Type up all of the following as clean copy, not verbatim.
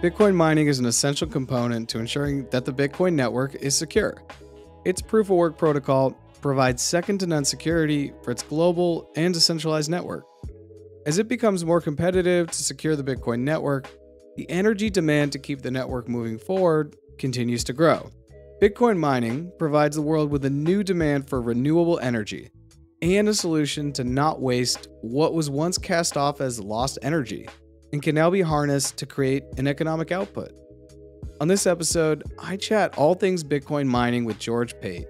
Bitcoin mining is an essential component to ensuring that the Bitcoin network is secure. Its proof of work protocol provides second to none security for its global and decentralized network. As it becomes more competitive to secure the Bitcoin network, the energy demand to keep the network moving forward continues to grow. Bitcoin mining provides the world with a new demand for renewable energy and a solution to not waste what was once cast off as lost energy and can now be harnessed to create an economic output. On this episode, I chat all things Bitcoin mining with George Pate.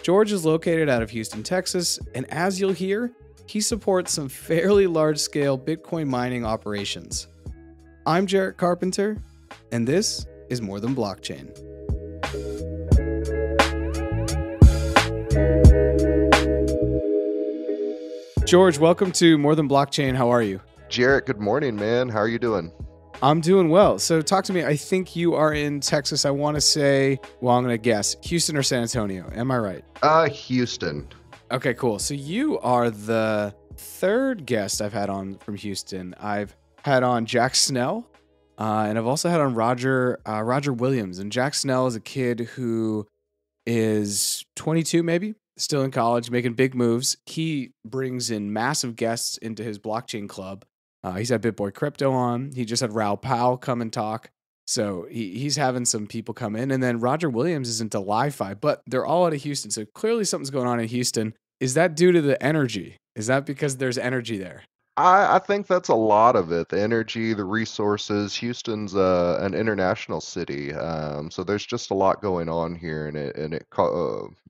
George is located out of Houston, Texas, and as you'll hear, he supports some fairly large-scale Bitcoin mining operations. I'm Jarrett Carpenter, and this is More Than Blockchain. George, welcome to More Than Blockchain. How are you? Jarrett, good morning, man. How are you doing? I'm doing well. So talk to me. I think you are in Texas. I want to say, well, I'm going to guess Houston or San Antonio. Am I right? Houston. Okay, cool. So you are the third guest I've had on from Houston. I've had on Jack Snell, and I've also had on Roger Williams. And Jack Snell is a kid who is 22, maybe, still in college, making big moves. He brings in massive guests into his blockchain club. He's had BitBoy Crypto on. He just had Raoul Pal come and talk. So he's having some people come in. And then Roger Williams is into Li-Fi, but they're all out of Houston. So clearly something's going on in Houston. Is that due to the energy? Is that because there's energy there? I think that's a lot of it. The energy, the resources. Houston's an international city, so there's just a lot going on here, and it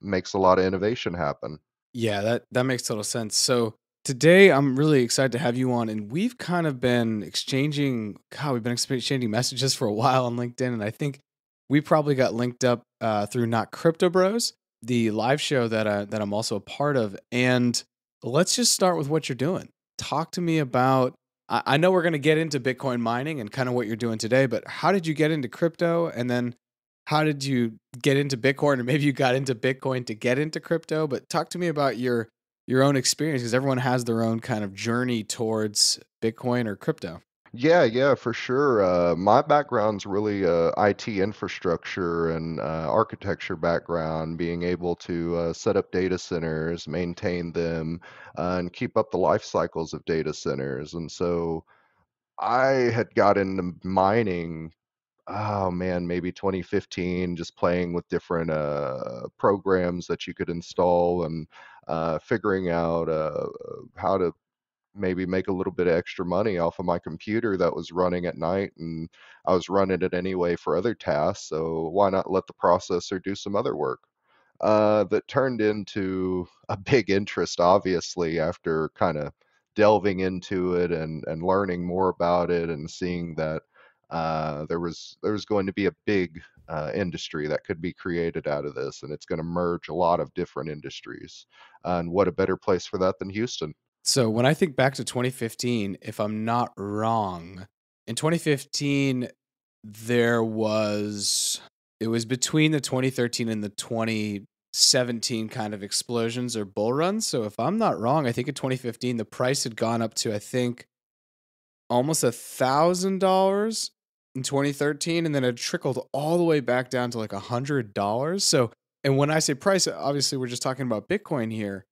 makes a lot of innovation happen. Yeah, that makes total sense. So today I'm really excited to have you on, and we've kind of been exchanging messages for a while on LinkedIn, and I think we probably got linked up through Not Crypto Bros, the live show that I'm also a part of. And let's just start with what you're doing. Talk to me about, I know we're going to get into Bitcoin mining and kind of what you're doing today, but how did you get into crypto? And then how did you get into Bitcoin? Or maybe you got into Bitcoin to get into crypto, but talk to me about your own experience, because everyone has their own kind of journey towards Bitcoin or crypto. Yeah, for sure. My background's really IT infrastructure and architecture background, being able to set up data centers, maintain them, and keep up the life cycles of data centers. And so I had got into mining. Oh man, maybe 2015, just playing with different programs that you could install and figuring out how to maybe make a little bit of extra money off of my computer that was running at night, and I was running it anyway for other tasks, so why not let the processor do some other work? That turned into a big interest, obviously, after kind of delving into it and learning more about it and seeing that there was going to be a big industry that could be created out of this, and it's going to merge a lot of different industries. And what a better place for that than Houston? So when I think back to 2015, if I'm not wrong, in 2015, it was between the 2013 and the 2017 kind of explosions or bull runs. So if I'm not wrong, I think in 2015, the price had gone up to, I think, almost $1,000 in 2013, and then it trickled all the way back down to like $100. So, and when I say price, obviously we're just talking about Bitcoin here.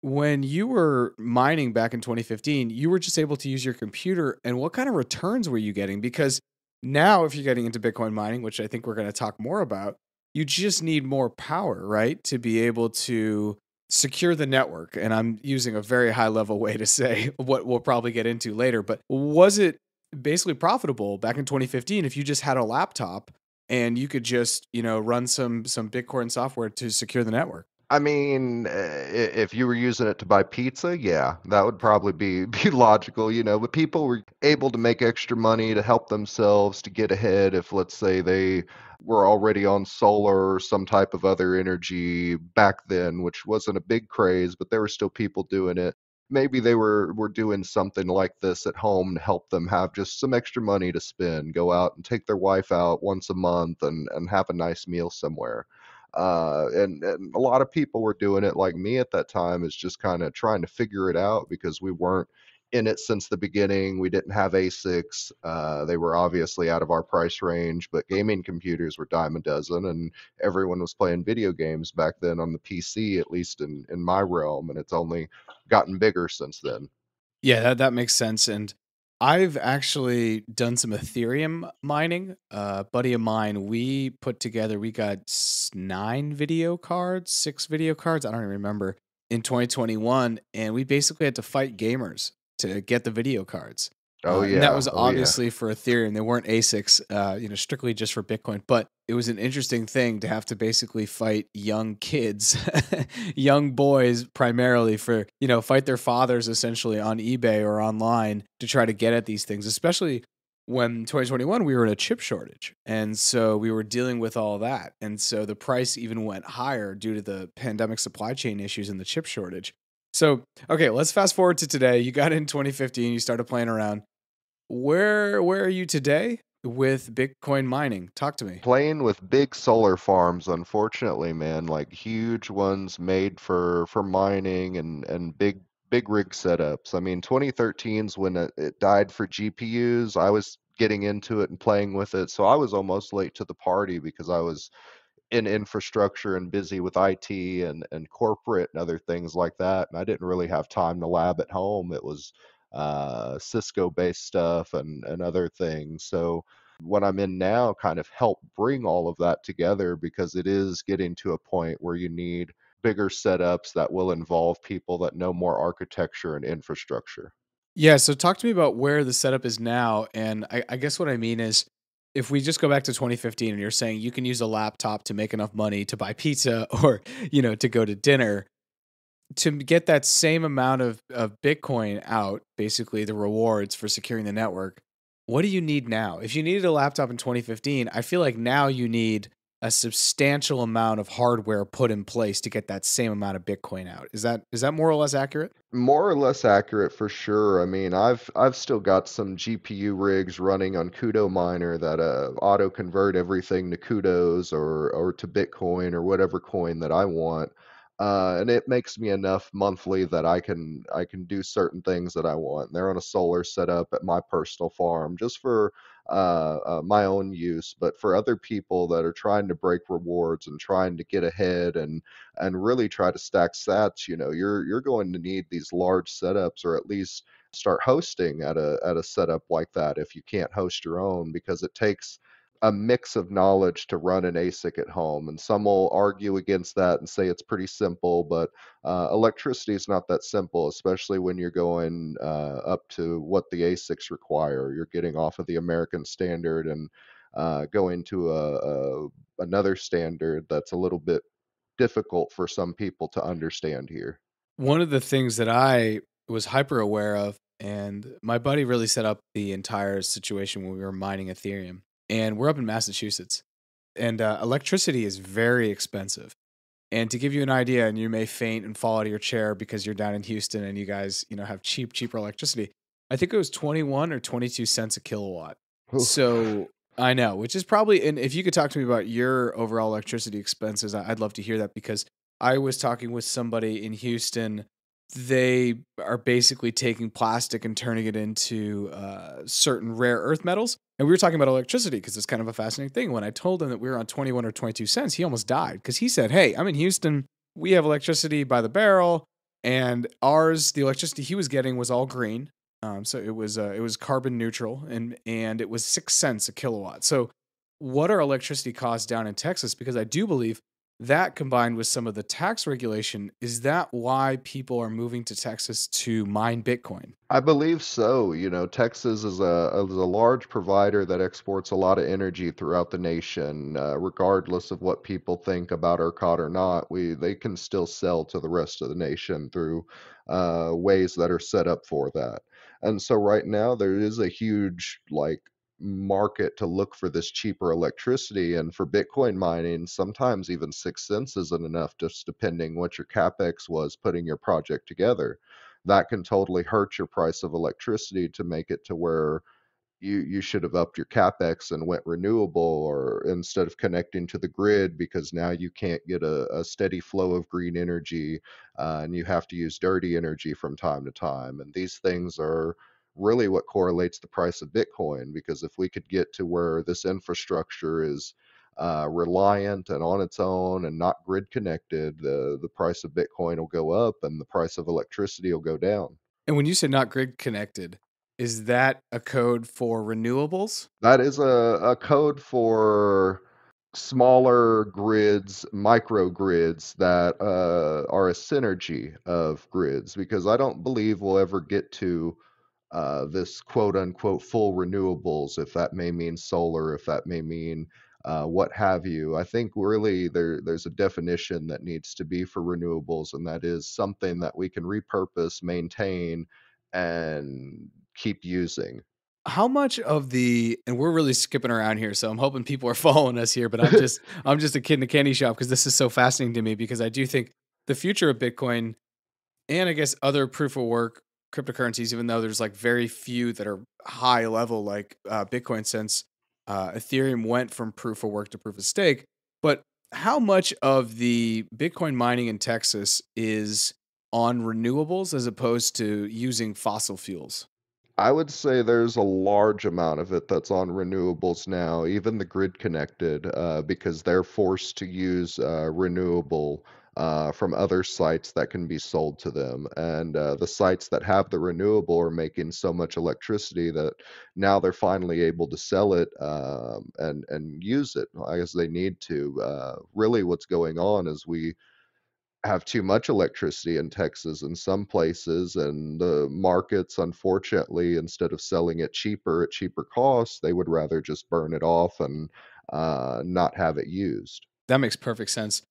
When you were mining back in 2015, you were just able to use your computer, and what kind of returns were you getting? Because now if you're getting into Bitcoin mining, which I think we're going to talk more about, you just need more power, right? To be able to secure the network. And I'm using a very high level way to say what we'll probably get into later, but was it basically profitable back in 2015 if you just had a laptop and you could just, run some Bitcoin software to secure the network? I mean, if you were using it to buy pizza, yeah, that would probably be logical, but people were able to make extra money to help themselves to get ahead if, let's say, they were already on solar or some type of other energy back then, which wasn't a big craze, but there were still people doing it. Maybe they were doing something like this at home to help them have just some extra money to spend, go out and take their wife out once a month and have a nice meal somewhere. And a lot of people were doing it like me at that time, is just kind of trying to figure it out because we weren't in it since the beginning. We didn't have ASICs. They were obviously out of our price range, but gaming computers were dime a dozen, and everyone was playing video games back then on the PC, at least in my realm, and it's only gotten bigger since then. Yeah, that makes sense, and I've actually done some Ethereum mining. Buddy of mine, we got 9 video cards, 6 video cards, I don't even remember, in 2021, and we basically had to fight gamers to get the video cards. Oh And that yeah, was oh yeah. obviously for Ethereum. They weren't ASICs, strictly just for Bitcoin. But it was an interesting thing to have to basically fight young kids, young boys primarily for, fight their fathers essentially on eBay or online to try to get at these things, especially when 2021 we were in a chip shortage. And so we were dealing with all that. And so the price even went higher due to the pandemic supply chain issues and the chip shortage. So, okay, let's fast forward to today. You got in 2015, you started playing around. Where are you today with Bitcoin mining? Talk to me. Playing with big solar farms, unfortunately, man, like huge ones made for mining and big rig setups. I mean, 2013's when it died for GPUs. I was getting into it and playing with it, so I was almost late to the party because I was in infrastructure and busy with IT and corporate and other things like that. And I didn't really have time to lab at home. It was Cisco based stuff and other things. So what I'm in now kind of help bring all of that together because it is getting to a point where you need bigger setups that will involve people that know more architecture and infrastructure. Yeah, so talk to me about where the setup is now. And I guess what I mean is if we just go back to 2015 and you're saying you can use a laptop to make enough money to buy pizza or, to go to dinner, to get that same amount of Bitcoin out, basically the rewards for securing the network, what do you need now? If you needed a laptop in 2015, I feel like now you need a substantial amount of hardware put in place to get that same amount of Bitcoin out. Is that more or less accurate? More or less accurate for sure. I mean, I've still got some GPU rigs running on Kudo Miner that auto convert everything to Kudos or to Bitcoin or whatever coin that I want. And it makes me enough monthly that I can do certain things that I want. They're on a solar setup at my personal farm just for my own use, but for other people that are trying to break rewards and trying to get ahead and really try to stack sats, you're going to need these large setups, or at least start hosting at a setup like that if you can't host your own, because it takes a mix of knowledge to run an ASIC at home. And some will argue against that and say it's pretty simple, but electricity is not that simple, especially when you're going up to what the ASICs require. You're getting off of the American standard and going to another standard that's a little bit difficult for some people to understand here. One of the things that I was hyper aware of, and my buddy really set up the entire situation when we were mining Ethereum, and we're up in Massachusetts, and electricity is very expensive. And to give you an idea, and you may faint and fall out of your chair because you're down in Houston and you guys, have cheaper electricity. I think it was 21 or 22 cents a kilowatt. Oof. So I know, which is probably, and if you could talk to me about your overall electricity expenses, I'd love to hear that because I was talking with somebody in Houston. They are basically taking plastic and turning it into certain rare earth metals. And we were talking about electricity because it's kind of a fascinating thing. When I told him that we were on 21 or 22 cents, he almost died because he said, "Hey, I'm in Houston. We have electricity by the barrel, and ours, the electricity he was getting was all green. So it was carbon neutral, and it was 6 cents a kilowatt. So, what are electricity costs down in Texas? Because I do believe that combined with some of the tax regulation, is that why people are moving to Texas to mine Bitcoin? I believe so. Texas is a large provider that exports a lot of energy throughout the nation. Regardless of what people think about ERCOT or not, they can still sell to the rest of the nation through ways that are set up for that. And so right now there is a huge market to look for this cheaper electricity, and for Bitcoin mining, sometimes even 6 cents isn't enough, just depending what your capex was putting your project together. That can totally hurt your price of electricity to make it to where you should have upped your capex and went renewable, or instead of connecting to the grid, because now you can't get a steady flow of green energy, and you have to use dirty energy from time to time. And these things are really what correlates the price of Bitcoin, because if we could get to where this infrastructure is reliant and on its own and not grid connected, the price of Bitcoin will go up and the price of electricity will go down. And when you say not grid connected, is that a code for renewables? That is a code for smaller grids, microgrids that are a synergy of grids, because I don't believe we'll ever get to this quote unquote full renewables, if that may mean solar, if that may mean what have you. I think really there's a definition that needs to be for renewables, and that is something that we can repurpose, maintain, and keep using. How much of the and we're really skipping around here, so I'm hoping people are following us here, but I'm just a kid in a candy shop because this is so fascinating to me because I do think the future of Bitcoin and I guess other proof of work cryptocurrencies, even though there's like very few that are high level like Bitcoin, since Ethereum went from proof of work to proof of stake. But how much of the Bitcoin mining in Texas is on renewables as opposed to using fossil fuels? I would say there's a large amount of it that's on renewables now, even the grid connected, because they're forced to use renewable from other sites that can be sold to them. And the sites that have the renewable are making so much electricity that now they're finally able to sell it, and use it as they need to. Really, what's going on is we have too much electricity in Texas in some places, and the markets, unfortunately, instead of selling it cheaper at cheaper costs, they would rather just burn it off and not have it used. That makes perfect sense.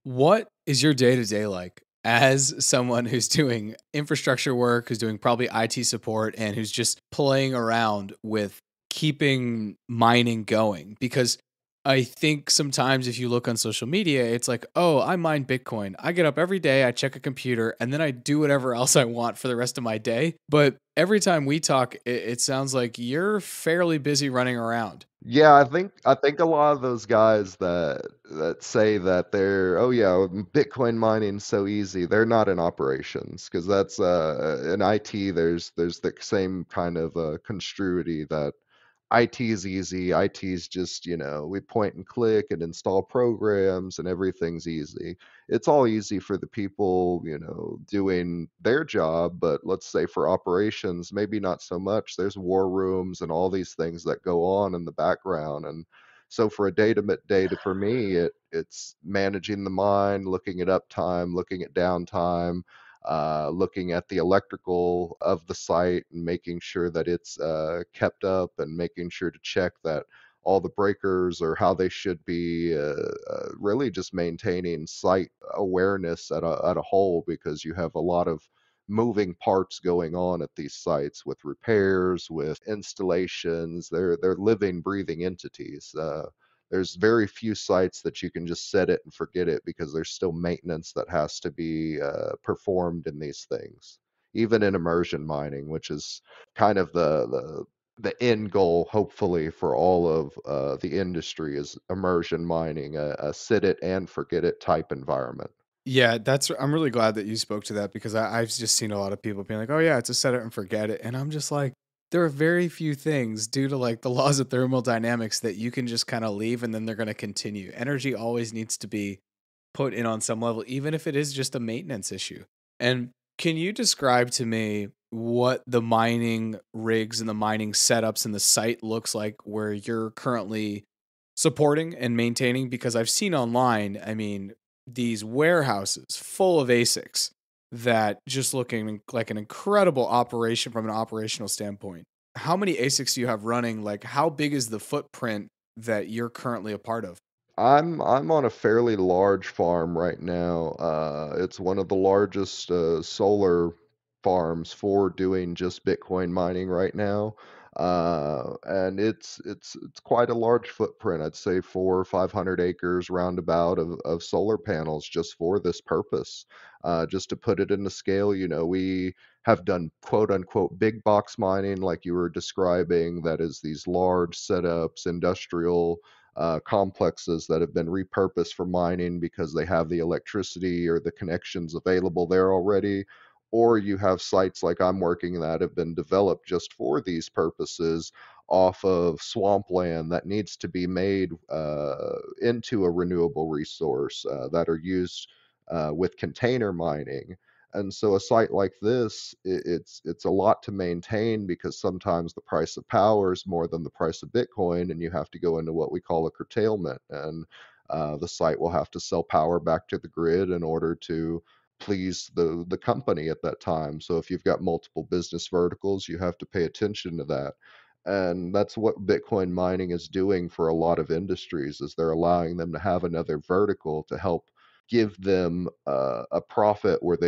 What is your day to day like as someone who's doing infrastructure work, who's doing probably IT support, and who's just playing around with keeping mining going? Because I think sometimes if you look on social media, it's like, oh, I mine Bitcoin. I get up every day, I check a computer, and then I do whatever else I want for the rest of my day. But every time we talk, it sounds like you're fairly busy running around. Yeah, I think a lot of those guys that say that they're, oh yeah, Bitcoin mining's so easy, they're not in operations, because that's in IT. There's the same kind of construity that IT is easy. IT is just, we point and click and install programs and everything's easy. It's all easy for the people, doing their job, but let's say for operations, maybe not so much. There's war rooms and all these things that go on in the background. And so for a data for me, it's managing the mine, looking at uptime, looking at downtime, looking at the electrical of the site and making sure that it's kept up, and making sure to check that all the breakers are how they should be. Really, just maintaining site awareness at a whole, because you have a lot of moving parts going on at these sites with repairs, with installations. They're living, breathing entities. There's very few sites that you can just set it and forget it, because there's still maintenance that has to be performed in these things, even in immersion mining, which is kind of the end goal, hopefully, for all of the industry, is immersion mining, a sit it and forget it type environment. Yeah, I'm really glad that you spoke to that because I've just seen a lot of people being like, "Oh yeah, it's a set it and forget it," and I'm just like, there are very few things due to like the laws of thermodynamics that you can just kind of leave and then they're going to continue. Energy always needs to be put in on some level, even if it is just a maintenance issue. And can you describe to me what the mining rigs and the mining setups and the site looks like where you're currently supporting and maintaining? Because I've seen online, I mean, these warehouses full of ASICs that just looking like an incredible operation from an operational standpoint. How many ASICs do you have running? Like, how big is the footprint that you're currently a part of? I'm on a fairly large farm right now. It's one of the largest solar farms for doing just Bitcoin mining right now. And it's quite a large footprint. I'd say 400 or 500 acres roundabout of solar panels just for this purpose. Just to put it into scale, we have done quote unquote big box mining, like you were describing. That is these large setups, industrial complexes that have been repurposed for mining because they have the electricity or the connections available there already. Or you have sites like I'm working that have been developed just for these purposes off of swampland that needs to be made into a renewable resource that are used with container mining. And so a site like this, it's a lot to maintain because sometimes the price of power is more than the price of Bitcoin, and you have to go into what we call a curtailment. And the site will have to sell power back to the grid in order to please the company at that time. So if you've got multiple business verticals, you have to pay attention to that. And that's what Bitcoin mining is doing for a lot of industries is they're allowing them to have another vertical to help give them a profit where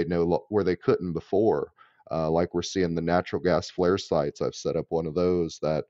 where they couldn't before. Like we're seeing the natural gas flare sites. I've set up one of those that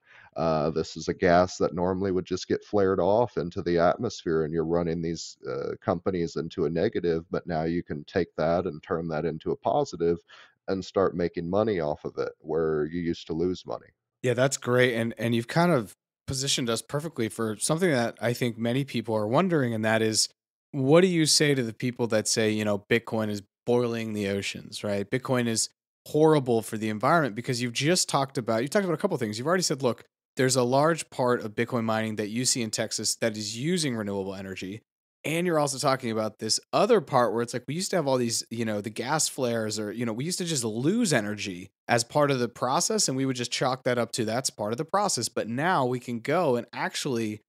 this is a gas that normally would just get flared off into the atmosphere, and you're running these companies into a negative, but now you can take that and turn that into a positive and start making money off of it where you used to lose money. Yeah, that's great, and you've kind of positioned us perfectly for something that I think many people are wondering, and that is, what do you say to the people that say, Bitcoin is boiling the oceans, right? Bitcoin is horrible for the environment because you talked about a couple of things. You've already said, look, there's a large part of Bitcoin mining that you see in Texas that is using renewable energy. And you're also talking about this other part where it's like we used to have all these, the gas flares, or, we used to just lose energy as part of the process, and we would just chalk that up to that's part of the process. But now we can go and actually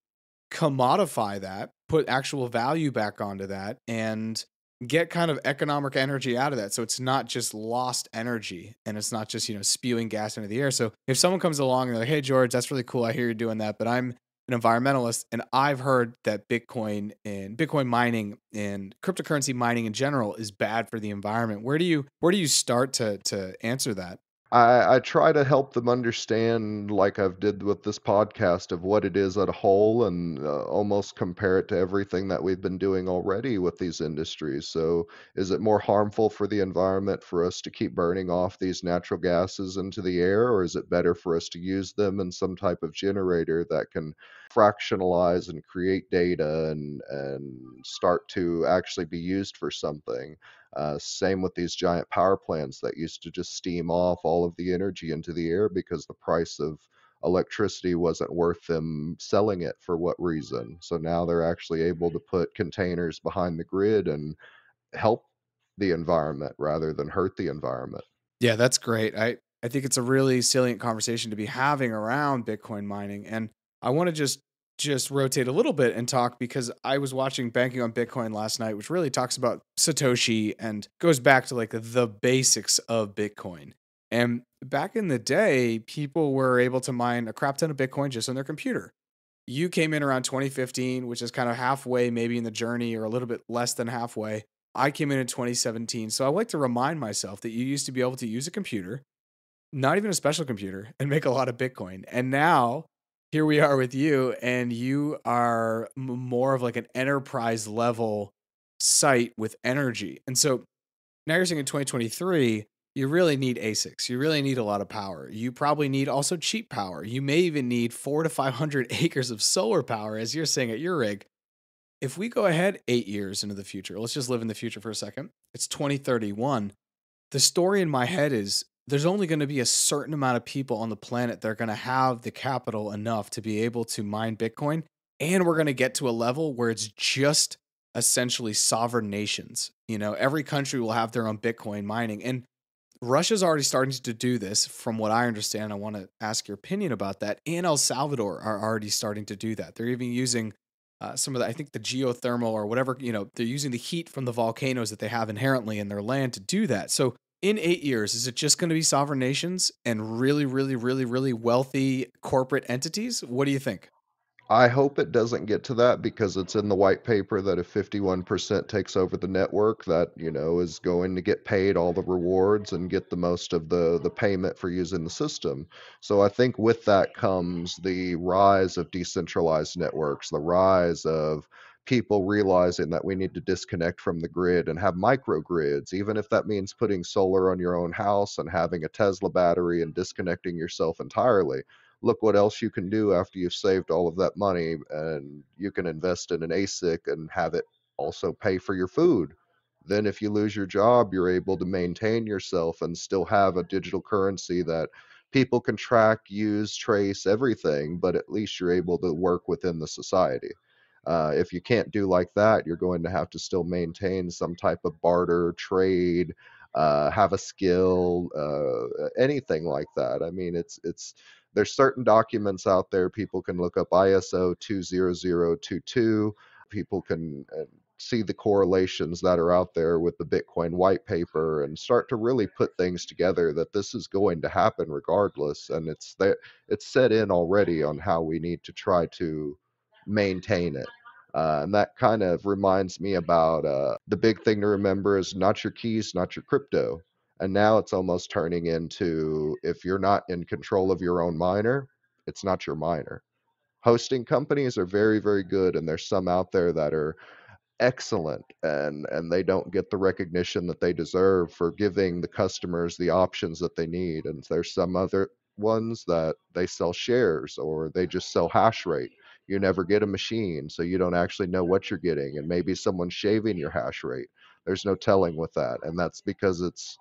commodify that, put actual value back onto that, and get kind of economic energy out of that. So it's not just lost energy, and it's not just, spewing gas into the air. So if someone comes along and they're like, hey, George, that's really cool. I hear you're doing that, but I'm an environmentalist, and I've heard that Bitcoin mining and cryptocurrency mining in general is bad for the environment. Where do you start to answer that? I try to help them understand, like I've did with this podcast, of what it is at a whole, and almost compare it to everything that we've been doing already with these industries. So, is it more harmful for the environment for us to keep burning off these natural gases into the air, or is it better for us to use them in some type of generator that can fractionalize and create data and start to actually be used for something? Same with these giant power plants that used to just steam off all of the energy into the air because the price of electricity wasn't worth them selling it for what reason. So now they're actually able to put containers behind the grid and help the environment rather than hurt the environment. Yeah, that's great. I think it's a really salient conversation to be having around Bitcoin mining, and I want to just rotate a little bit and talk because I was watching Banking on Bitcoin last night, which really talks about Satoshi and goes back to like the basics of Bitcoin. And back in the day, people were able to mine a crap ton of Bitcoin just on their computer. You came in around 2015, which is kind of halfway maybe in the journey or a little bit less than halfway. I came in 2017. So I like to remind myself that you used to be able to use a computer, not even a special computer, and make a lot of Bitcoin. And now here we are with you, and you are more of like an enterprise level site with energy. And so now you're saying in 2023, you really need ASICs. You really need a lot of power. You probably need also cheap power. You may even need 400 to 500 acres of solar power, as you're saying at your rig. If we go ahead 8 years into the future, let's just live in the future for a second. It's 2031. The story in my head is there's only going to be a certain amount of people on the planet that are going to have the capital enough to be able to mine Bitcoin. And we're going to get to a level where it's just essentially sovereign nations. Every country will have their own Bitcoin mining. And Russia's already starting to do this, from what I understand. I want to ask your opinion about that. And El Salvador are already starting to do that. They're even using some of the, I think the geothermal or whatever, they're using the heat from the volcanoes that they have inherently in their land to do that. So in 8 years, is it just going to be sovereign nations and really, really, really, really wealthy corporate entities? What do you think? I hope it doesn't get to that because it's in the white paper that if 51% takes over the network, that, is going to get paid all the rewards and get the most of the payment for using the system. So I think with that comes the rise of decentralized networks, the rise of people realizing that we need to disconnect from the grid and have microgrids, even if that means putting solar on your own house and having a Tesla battery and disconnecting yourself entirely. Look what else you can do after you've saved all of that money, and you can invest in an ASIC and have it also pay for your food. Then if you lose your job, you're able to maintain yourself and still have a digital currency that people can track, use, trace everything, but at least you're able to work within the society. If you can't do like that, you're going to have to still maintain some type of barter, trade, have a skill, anything like that. I mean, it's there's certain documents out there people can look up ISO 20022. People can see the correlations that are out there with the Bitcoin white paper and start to really put things together that this is going to happen regardless. And it's set in already on how we need to try to maintain it. And that kind of reminds me about the big thing to remember is not your keys, not your crypto. And now it's almost turning into if you're not in control of your own miner, it's not your miner. Hosting companies are very, very good, and there's some out there that are excellent, and they don't get the recognition that they deserve for giving the customers the options that they need. And there's some other ones that they sell shares or they just sell hash rate. You never get a machine, so you don't actually know what you're getting, and maybe someone's shaving your hash rate. There's no telling with that, and that's because it's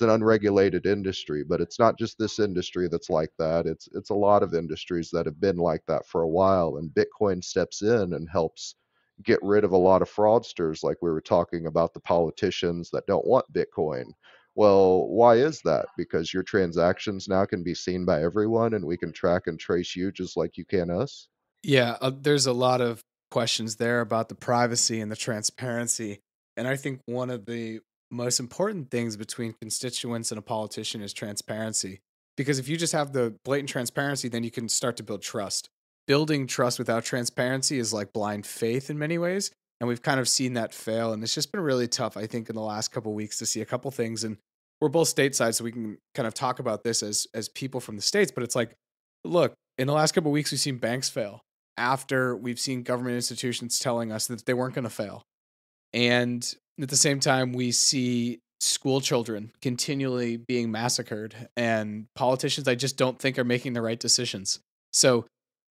an unregulated industry. But it's not just this industry that's like that. It's a lot of industries that have been like that for a while, and Bitcoin steps in and helps get rid of a lot of fraudsters, like we were talking about the politicians that don't want Bitcoin. Well, why is that? Because your transactions now can be seen by everyone and we can track and trace you just like you can us. Yeah, there's a lot of questions there about the privacy and the transparency. And I think one of the most important things between constituents and a politician is transparency. Because if you just have the blatant transparency, then you can start to build trust. Building trust without transparency is like blind faith in many ways. And we've kind of seen that fail. And it's just been really tough, I think, in the last couple of weeks to see a couple things. And we're both stateside, so we can kind of talk about this as people from the States. But it's like, look, in the last couple of weeks, we've seen banks fail after we've seen government institutions telling us that they weren't going to fail. And at the same time, we see school children continually being massacred, and politicians I just don't think are making the right decisions. So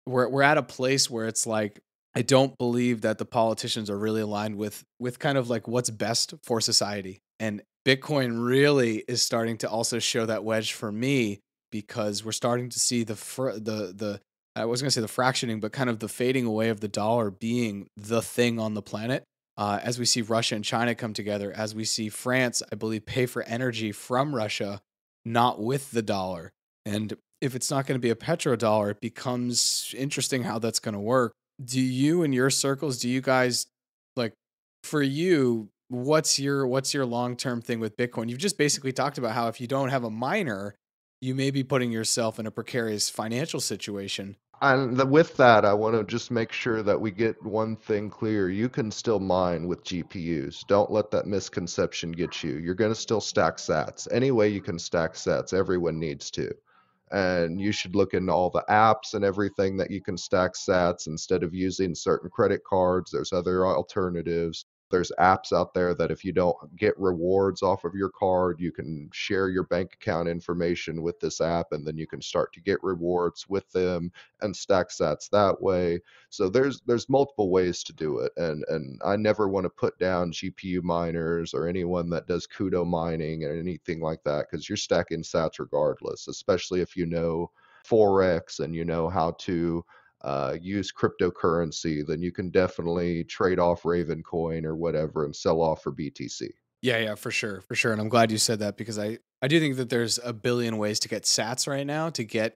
we're at a place where it's like I don't believe that the politicians are really aligned with kind of like what's best for society. And Bitcoin really is starting to also show that wedge for me because we're starting to see the I was going to say the fractioning, but kind of the fading away of the dollar being the thing on the planet. As we see Russia and China come together, as we see France, I believe, pay for energy from Russia, not with the dollar. And if it's not going to be a petrodollar, it becomes interesting how that's going to work. Do you in your circles, do you guys like for you, what's your long-term thing with Bitcoin? You've just basically talked about how if you don't have a miner, you may be putting yourself in a precarious financial situation. And with that, I want to just make sure that we get one thing clear. You can still mine with GPUs. Don't let that misconception get you. You're going to still stack sats. Any way you can stack sats, everyone needs to. And you should look into all the apps and everything that you can stack sats instead of using certain credit cards. There's other alternatives. There's apps out there that if you don't get rewards off of your card, you can share your bank account information with this app and then you can start to get rewards with them and stack sats that way. So there's multiple ways to do it. And I never want to put down GPU miners or anyone that does CUDA mining or anything like that because you're stacking sats regardless, especially if you know Forex and you know how to use cryptocurrency, then you can definitely trade off Raven coin or whatever and sell off for BTC. Yeah, yeah, for sure, and I'm glad you said that because I do think that there's a billion ways to get Sats right now to get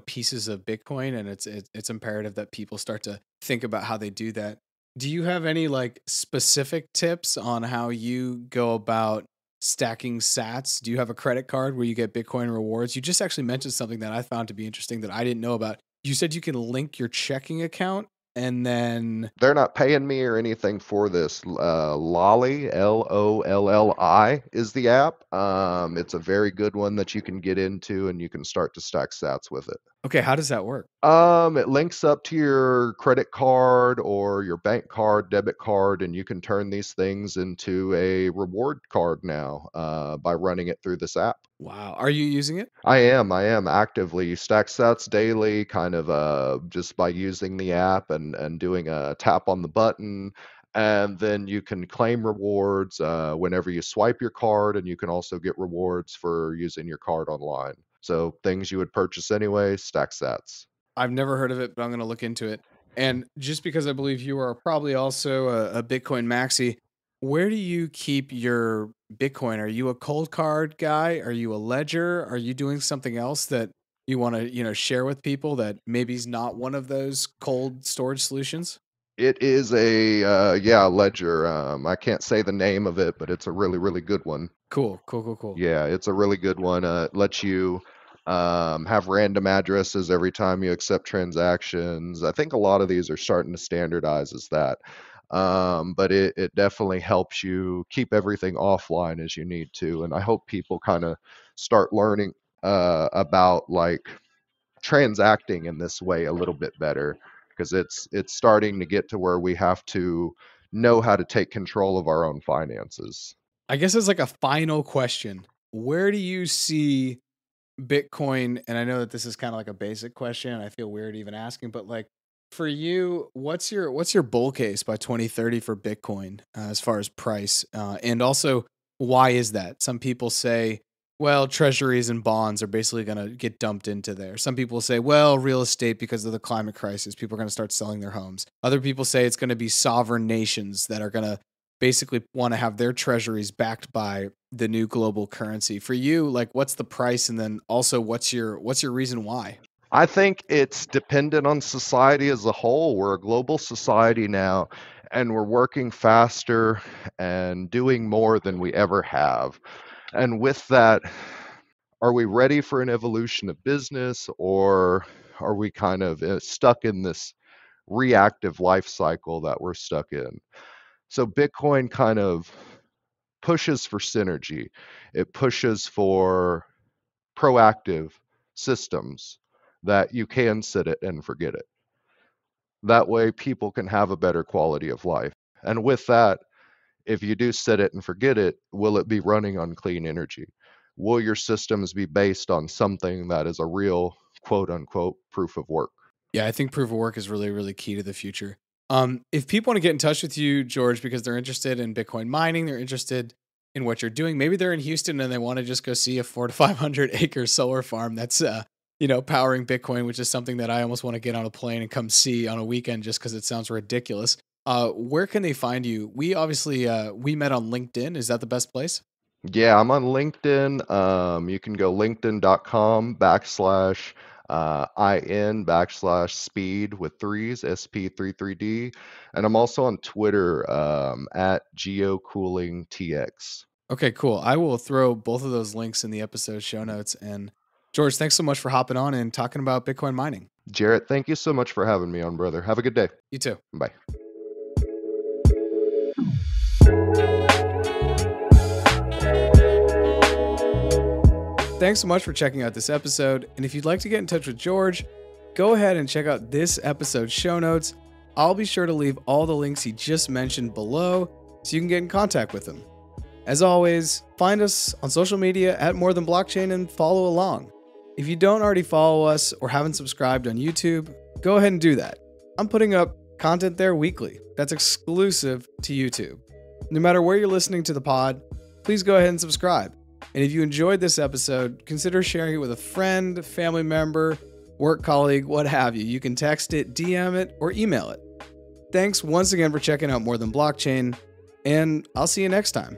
pieces of Bitcoin, and it's imperative that people start to think about how they do that. Do you have any like specific tips on how you go about stacking Sats? Do you have a credit card where you get Bitcoin rewards? You just actually mentioned something that I found to be interesting that I didn't know about. You said you can link your checking account and then They're not paying me or anything for this. Lolly, Lolli is the app. It's a very good one that you can get into and you can start to stack sats with it. okay, how does that work? It links up to your credit card or your bank card, debit card, and you can turn these things into a reward card now by running it through this app. Wow. Are you using it? I am actively stack sats daily, kind of just by using the app and doing a tap on the button. And then you can claim rewards whenever you swipe your card, and you can also get rewards for using your card online. So things you would purchase anyway, stack sats. I've never heard of it, but I'm going to look into it. And just because I believe you are probably also a Bitcoin maxi, where do you keep your Bitcoin? Are you a cold card guy? Are you a ledger? Are you doing something else that you want to, share with people that maybe is not one of those cold storage solutions? It is a ledger. I can't say the name of it, but it's a really, really good one. Cool, cool, cool, cool. Yeah, it's a really good one. It lets you have random addresses every time you accept transactions. I think a lot of these are starting to standardize as that. But it definitely helps you keep everything offline as you need to. And I hope people kind of start learning about like transacting in this way a little bit better, because it's starting to get to where we have to know how to take control of our own finances. I guess it's like a final question. Where do you see Bitcoin, and I know that this is kind of like a basic question, and I feel weird even asking, but like for you, what's your bull case by 2030 for Bitcoin as far as price, and also why is that? Some people say, well, treasuries and bonds are basically going to get dumped into there. Some people say, well, real estate because of the climate crisis, people are going to start selling their homes. Other people say it's going to be sovereign nations that are going to basically want to have their treasuries backed by the new global currency. For you, like what's the price and then also what's your reason why? I think it's dependent on society as a whole. We're a global society now, and we're working faster and doing more than we ever have. And with that, are we ready for an evolution of business, or are we kind of stuck in this reactive life cycle that we're stuck in? So Bitcoin kind of pushes for synergy. It pushes for proactive systems that you can set it and forget it. That way, people can have a better quality of life. And with that, if you do set it and forget it, will it be running on clean energy? Will your systems be based on something that is a real quote unquote proof of work? Yeah, I think proof of work is really, really key to the future. If people want to get in touch with you, George, because they're interested in Bitcoin mining, they're interested in what you're doing. Maybe they're in Houston and they want to just go see a 4 to 500 acre solar farm that's, powering Bitcoin, which is something that I almost want to get on a plane and come see on a weekend just because it sounds ridiculous. Where can they find you? We obviously we met on LinkedIn. Is that the best place? Yeah, I'm on LinkedIn. You can go linkedin.com/ IN / speed with threes, SP33D. And I'm also on Twitter at GeoCoolingTX. Okay, cool. I will throw both of those links in the episode show notes. And George, thanks so much for hopping on and talking about Bitcoin mining. Jarrett, thank you so much for having me on, brother. Have a good day. You too. Bye. Thanks so much for checking out this episode. And if you'd like to get in touch with George, go ahead and check out this episode's show notes. I'll be sure to leave all the links he just mentioned below so you can get in contact with him. As always, find us on social media at More Than Blockchain and follow along. If you don't already follow us or haven't subscribed on YouTube, go ahead and do that. I'm putting up content there weekly that's exclusive to YouTube. No matter where you're listening to the pod, please go ahead and subscribe. And if you enjoyed this episode, consider sharing it with a friend, family member, work colleague, what have you. You can text it, DM it, or email it. Thanks once again for checking out More Than Blockchain, and I'll see you next time.